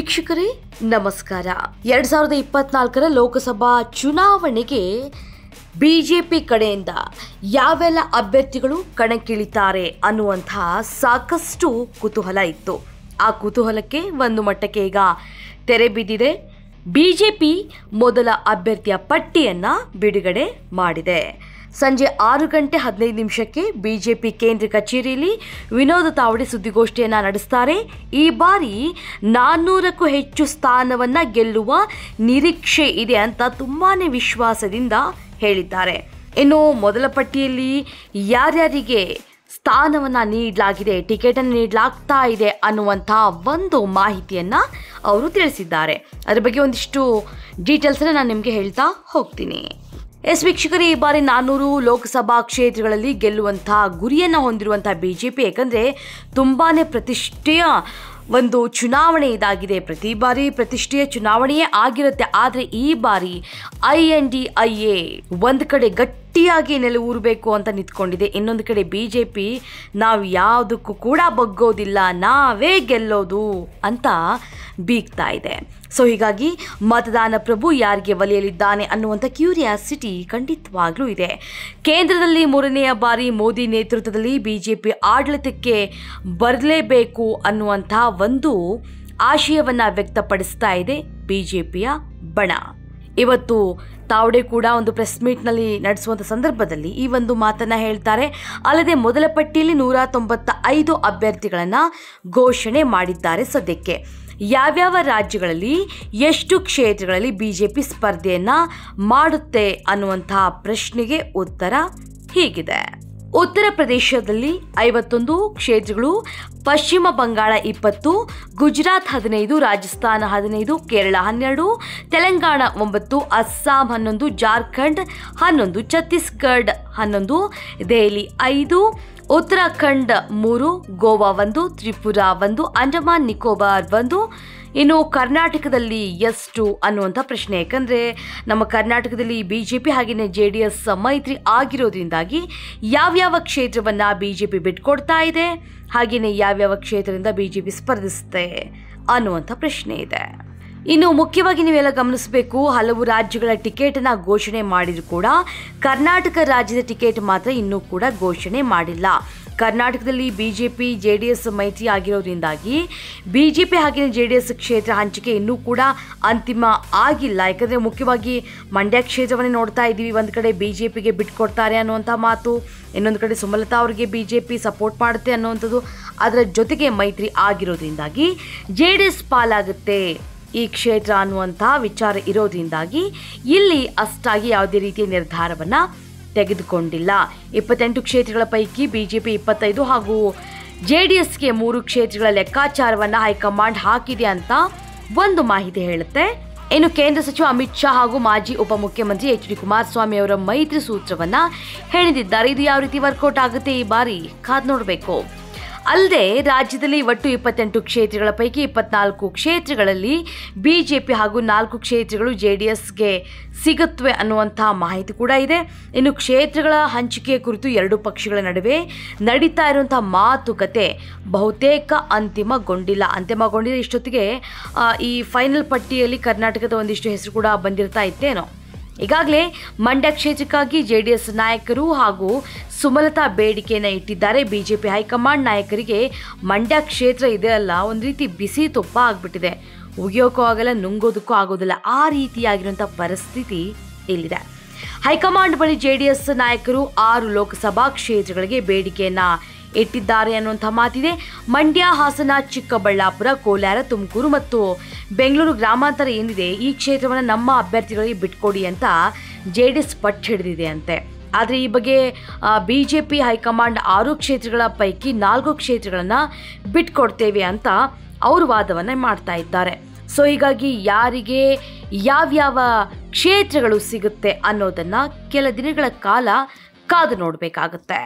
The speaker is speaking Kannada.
ವೀಕ್ಷಕರೇ ನಮಸ್ಕಾರ. 2024 ಲೋಕಸಭಾ ಚುನಾವಣೆಗೆ ಬಿಜೆಪಿ ಕಡೆಯಿಂದ ಯಾವೆಲ್ಲ ಅಭ್ಯರ್ಥಿಗಳು ಕಣಕ್ಕಿಳಿತಾರೆ ಅನ್ನುವಂತಹ ಸಾಕಷ್ಟು ಕುತೂಹಲ ಇತ್ತು. ಆ ಕುತೂಹಲಕ್ಕೆ ಒಂದು ಮಟ್ಟಕ್ಕೆ ಈಗ ತೆರೆ ಬಿದ್ದಿದೆ. ಬಿಜೆಪಿ ಮೊದಲ ಅಭ್ಯರ್ಥಿಯ ಪಟ್ಟಿಯನ್ನು ಬಿಡುಗಡೆ ಮಾಡಿದೆ. ಸಂಜೆ 6:15 ಬಿಜೆಪಿ ಕೇಂದ್ರ ಕಚೇರಿಯಲ್ಲಿ ವಿನೋದ ತಾವಡೆ ಸುದ್ದಿಗೋಷ್ಠಿಯನ್ನು ನಡೆಸ್ತಾರೆ. ಈ ಬಾರಿ 400ಕ್ಕೂ ಹೆಚ್ಚು ಸ್ಥಾನವನ್ನು ಗೆಲ್ಲುವ ನಿರೀಕ್ಷೆ ಇದೆ ಅಂತ ತುಂಬಾ ವಿಶ್ವಾಸದಿಂದ ಹೇಳಿದ್ದಾರೆ. ಇನ್ನು ಮೊದಲ ಪಟ್ಟಿಯಲ್ಲಿ ಯಾರ್ಯಾರಿಗೆ ಸ್ಥಾನವನ್ನು ನೀಡಲಾಗಿದೆ, ಟಿಕೆಟನ್ನು ನೀಡಲಾಗ್ತಾ ಇದೆ ಅನ್ನುವಂಥ ಒಂದು ಮಾಹಿತಿಯನ್ನು ಅವರು ತಿಳಿಸಿದ್ದಾರೆ. ಅದರ ಬಗ್ಗೆ ಒಂದಿಷ್ಟು ಡೀಟೇಲ್ಸನ್ನು ನಾನು ನಿಮಗೆ ಹೇಳ್ತಾ ಹೋಗ್ತೀನಿ. ವೀಕ್ಷಕರೇ, ಈ ಬಾರಿ 400 ಲೋಕಸಭಾ ಕ್ಷೇತ್ರಗಳಲ್ಲಿ ಗೆಲ್ಲುವಂತಹ ಗುರಿಯನ್ನು ಹೊಂದಿರುವಂತಹ ಬಿಜೆಪಿ, ಯಾಕಂದರೆ ತುಂಬಾ ಪ್ರತಿಷ್ಠೆಯ ಒಂದು ಚುನಾವಣೆ ಇದಾಗಿದೆ. ಪ್ರತಿ ಬಾರಿ ಪ್ರತಿಷ್ಠೆಯ ಚುನಾವಣೆಯೇ ಆಗಿರುತ್ತೆ. ಆದರೆ ಈ ಬಾರಿ INDIA ಒಂದು ಕಡೆ ಗಟ್ಟಿಯಾಗಿ ನೆಲೆಯೂರಬೇಕು ಅಂತ ನಿಂತ್ಕೊಂಡಿದೆ. ಇನ್ನೊಂದು ಕಡೆ ಬಿಜೆಪಿ ನಾವು ಯಾವುದಕ್ಕೂ ಕೂಡ ಬಗ್ಗೋದಿಲ್ಲ, ನಾವೇ ಗೆಲ್ಲೋದು ಅಂತ ಬೀಗ್ತಾ ಇದೆ. ಸೊ ಹೀಗಾಗಿ ಮತದಾನ ಪ್ರಭು ಯಾರಿಗೆ ಒಲಿಯಲಿದ್ದಾನೆ ಅನ್ನುವಂಥ ಕ್ಯೂರಿಯಾಸಿಟಿ ಖಂಡಿತವಾಗ್ಲೂ ಇದೆ. ಕೇಂದ್ರದಲ್ಲಿ 3ನೇ ಬಾರಿ ಮೋದಿ ನೇತೃತ್ವದಲ್ಲಿ ಬಿಜೆಪಿ ಆಡಳಿತಕ್ಕೆ ಬರಲೇಬೇಕು ಅನ್ನುವಂಥ ಒಂದು ಆಶಯವನ್ನು ವ್ಯಕ್ತಪಡಿಸ್ತಾ ಇದೆ ಬಿಜೆಪಿಯ ಬಣ. ಇವತ್ತು ತಾವಡೆ ಕೂಡ ಒಂದು ಪ್ರೆಸ್ ಮೀಟ್ನಲ್ಲಿ ನಡೆಸುವಂಥ ಸಂದರ್ಭದಲ್ಲಿ ಈ ಒಂದು ಮಾತನ್ನು ಹೇಳ್ತಾರೆ. ಅಲ್ಲದೆ ಮೊದಲ ಪಟ್ಟಿಯಲ್ಲಿ 195 ಅಭ್ಯರ್ಥಿಗಳನ್ನು ಘೋಷಣೆ ಮಾಡಿದ್ದಾರೆ. ಸದ್ಯಕ್ಕೆ ಯಾವ್ಯಾವ ರಾಜ್ಯಗಳಲ್ಲಿ ಎಷ್ಟು ಕ್ಷೇತ್ರಗಳಲ್ಲಿ ಬಿಜೆಪಿ ಸ್ಪರ್ಧೆಯನ್ನು ಮಾಡುತ್ತೆ ಅನ್ನುವಂತಹ ಪ್ರಶ್ನೆಗೆ ಉತ್ತರ ಹೀಗಿದೆ. ಉತ್ತರ ಪ್ರದೇಶದಲ್ಲಿ 51 ಕ್ಷೇತ್ರಗಳು, ಪಶ್ಚಿಮ ಬಂಗಾಳ 20, ಗುಜರಾತ್ 15, ರಾಜಸ್ಥಾನ 15, ಕೇರಳ 12, ತೆಲಂಗಾಣ 9, ಅಸ್ಸಾಂ 11, ಜಾರ್ಖಂಡ್ 11, ಛತ್ತೀಸ್ಗಢ 11, ದೆಹಲಿ 5, ಉತ್ತರಾಖಂಡ್ 3, ಗೋವಾ 1, ತ್ರಿಪುರಾ 1, ಅಂಡಮಾನ್ ನಿಕೋಬಾರ್ 1. ಇನ್ನು ಕರ್ನಾಟಕದಲ್ಲಿ ಎಷ್ಟು ಅನ್ನುವಂಥ ಪ್ರಶ್ನೆ, ಯಾಕಂದರೆ ನಮ್ಮ ಕರ್ನಾಟಕದಲ್ಲಿ ಬಿಜೆಪಿ ಹಾಗೆಯೇ JDS ಮೈತ್ರಿ ಆಗಿರೋದ್ರಿಂದಾಗಿ ಯಾವ್ಯಾವ ಕ್ಷೇತ್ರವನ್ನು ಬಿಜೆಪಿ ಬಿಟ್ಕೊಡ್ತಾ ಇದೆ, ಹಾಗೆಯೇ ಯಾವ್ಯಾವ ಕ್ಷೇತ್ರದಿಂದ ಬಿಜೆಪಿ ಸ್ಪರ್ಧಿಸುತ್ತೆ ಅನ್ನುವಂಥ ಪ್ರಶ್ನೆ ಇದೆ. ಇನ್ನು ಮುಖ್ಯವಾಗಿ ನೀವೆಲ್ಲ ಗಮನಿಸಬೇಕು, ಹಲವು ರಾಜ್ಯಗಳ ಟಿಕೆಟನ್ನು ಘೋಷಣೆ ಮಾಡಿದ್ರು ಕೂಡ ಕರ್ನಾಟಕ ರಾಜ್ಯದ ಟಿಕೆಟ್ ಮಾತ್ರ ಇನ್ನೂ ಕೂಡ ಘೋಷಣೆ ಮಾಡಿಲ್ಲ. ಕರ್ನಾಟಕದಲ್ಲಿ ಬಿಜೆಪಿ JDS ಮೈತ್ರಿ ಆಗಿರೋದ್ರಿಂದಾಗಿ ಬಿಜೆಪಿ ಹಾಗೆಯೇ JDS ಕ್ಷೇತ್ರ ಹಂಚಿಕೆ ಇನ್ನೂ ಕೂಡ ಅಂತಿಮ ಆಗಿಲ್ಲ. ಯಾಕಂದರೆ ಮುಖ್ಯವಾಗಿ ಮಂಡ್ಯ ಕ್ಷೇತ್ರವನ್ನೇ ನೋಡ್ತಾ ಇದ್ದೀವಿ. ಒಂದು ಕಡೆ ಬಿಜೆಪಿಗೆ ಬಿಟ್ಕೊಡ್ತಾರೆ ಅನ್ನುವಂಥ ಮಾತು, ಇನ್ನೊಂದು ಕಡೆ ಸುಮಲತಾ ಅವರಿಗೆ ಬಿಜೆಪಿ ಸಪೋರ್ಟ್ ಮಾಡುತ್ತೆ ಅನ್ನುವಂಥದ್ದು. ಅದರ ಜೊತೆಗೆ ಮೈತ್ರಿ ಆಗಿರೋದ್ರಿಂದಾಗಿ JDS ಪಾಲಾಗುತ್ತೆ ಈ ಕ್ಷೇತ್ರ ಅನ್ನುವಂಥ ವಿಚಾರ ಇರೋದ್ರಿಂದಾಗಿ ಇಲ್ಲಿ ಅಷ್ಟಾಗಿ ಯಾವುದೇ ರೀತಿಯ ನಿರ್ಧಾರವನ್ನು ತೆಗೆದುಕೊಂಡಿಲ್ಲ. 28 ಕ್ಷೇತ್ರಗಳ ಪೈಕಿ ಬಿಜೆಪಿ 25 ಹಾಗೂ JDSಗೆ 3 ಕ್ಷೇತ್ರಗಳ ಲೆಕ್ಕಾಚಾರವನ್ನು ಹೈಕಮಾಂಡ್ ಹಾಕಿದೆ ಅಂತ ಒಂದು ಮಾಹಿತಿ ಹೇಳುತ್ತೆ. ಇನ್ನು ಕೇಂದ್ರ ಸಚಿವ ಅಮಿತ್ ಶಾ ಹಾಗೂ ಮಾಜಿ ಉಪಮುಖ್ಯಮಂತ್ರಿ HD ಕುಮಾರಸ್ವಾಮಿ ಅವರ ಮೈತ್ರಿ ಸೂತ್ರವನ್ನು ಹೇಳಿದ್ದಾರೆ. ಇದು ಯಾವ ರೀತಿ ವರ್ಕೌಟ್ ಆಗುತ್ತೆ ಈ ಬಾರಿ ಕಾದು ನೋಡಬೇಕು. ಅಲ್ಲದೆ ರಾಜ್ಯದಲ್ಲಿ ಒಟ್ಟು 28 ಕ್ಷೇತ್ರಗಳ ಪೈಕಿ 24 ಕ್ಷೇತ್ರಗಳಲ್ಲಿ ಬಿಜೆಪಿ ಹಾಗೂ 4 ಕ್ಷೇತ್ರಗಳು JDSಗೆ ಸಿಗುತ್ತವೆ ಅನ್ನುವಂಥ ಮಾಹಿತಿ ಕೂಡ ಇದೆ. ಇನ್ನು ಕ್ಷೇತ್ರಗಳ ಹಂಚಿಕೆ ಕುರಿತು 2 ಪಕ್ಷಗಳ ನಡುವೆ ನಡೀತಾ ಇರುವಂಥ ಮಾತುಕತೆ ಬಹುತೇಕ ಅಂತಿಮಗೊಂಡಿಲ್ಲ. ಇಷ್ಟೊತ್ತಿಗೆ ಈ ಫೈನಲ್ ಪಟ್ಟಿಯಲ್ಲಿ ಕರ್ನಾಟಕದ ಒಂದಿಷ್ಟು ಹೆಸರು ಕೂಡ ಬಂದಿರ್ತಾ ಇತ್ತೇನೋ. ಈಗಾಗಲೇ ಮಂಡ್ಯ ಕ್ಷೇತ್ರಕ್ಕಾಗಿ JDS ನಾಯಕರು ಹಾಗೂ ಸುಮಲತಾ ಬೇಡಿಕೆಯನ್ನು ಇಟ್ಟಿದ್ದಾರೆ. ಬಿಜೆಪಿ ಹೈಕಮಾಂಡ್ ನಾಯಕರಿಗೆ ಮಂಡ್ಯ ಕ್ಷೇತ್ರ ಇದೆ ಅಲ್ಲ, ಒಂದು ರೀತಿ ಬಿಸಿ ತುಪ್ಪ ಆಗಿಬಿಟ್ಟಿದೆ. ಉಗಿಯೋಕ್ಕೂ ಆಗಲ್ಲ, ನುಂಗೋದಕ್ಕೂ ಆಗೋದಿಲ್ಲ, ಆ ರೀತಿಯಾಗಿರುವಂಥ ಪರಿಸ್ಥಿತಿ ಇಲ್ಲಿದೆ. ಹೈಕಮಾಂಡ್ ಬಳಿ JDS ನಾಯಕರು 6 ಲೋಕಸಭಾ ಕ್ಷೇತ್ರಗಳಿಗೆ ಬೇಡಿಕೆಯನ್ನು ಇಟ್ಟಿದ್ದಾರೆ ಅನ್ನುವಂಥ ಮಾತಿದೆ. ಮಂಡ್ಯ, ಹಾಸನ, ಚಿಕ್ಕಬಳ್ಳಾಪುರ, ಕೋಲಾರ, ತುಮಕೂರು ಮತ್ತು ಬೆಂಗಳೂರು ಗ್ರಾಮಾಂತರ ಏನಿದೆ, ಈ ಕ್ಷೇತ್ರವನ್ನು ನಮ್ಮ ಅಭ್ಯರ್ಥಿಗಳಿಗೆ ಬಿಟ್ಕೊಡಿ ಅಂತ JDS ಪಟ್ಟು ಹಿಡಿದಿದೆ ಅಂತೆ. ಆದರೆ ಈ ಬಗ್ಗೆ ಬಿಜೆಪಿ ಹೈಕಮಾಂಡ್ 6 ಕ್ಷೇತ್ರಗಳ ಪೈಕಿ 4 ಕ್ಷೇತ್ರಗಳನ್ನು ಬಿಟ್ಕೊಡ್ತೇವೆ ಅಂತ ಅವರು ವಾದವನ್ನು ಮಾಡ್ತಾ ಇದ್ದಾರೆ. ಸೊ ಹೀಗಾಗಿ ಯಾರಿಗೆ ಯಾವ್ಯಾವ ಕ್ಷೇತ್ರಗಳು ಸಿಗುತ್ತೆ ಅನ್ನೋದನ್ನು ಕೆಲ ದಿನಗಳ ಕಾಲ ಕಾದು ನೋಡಬೇಕಾಗುತ್ತೆ.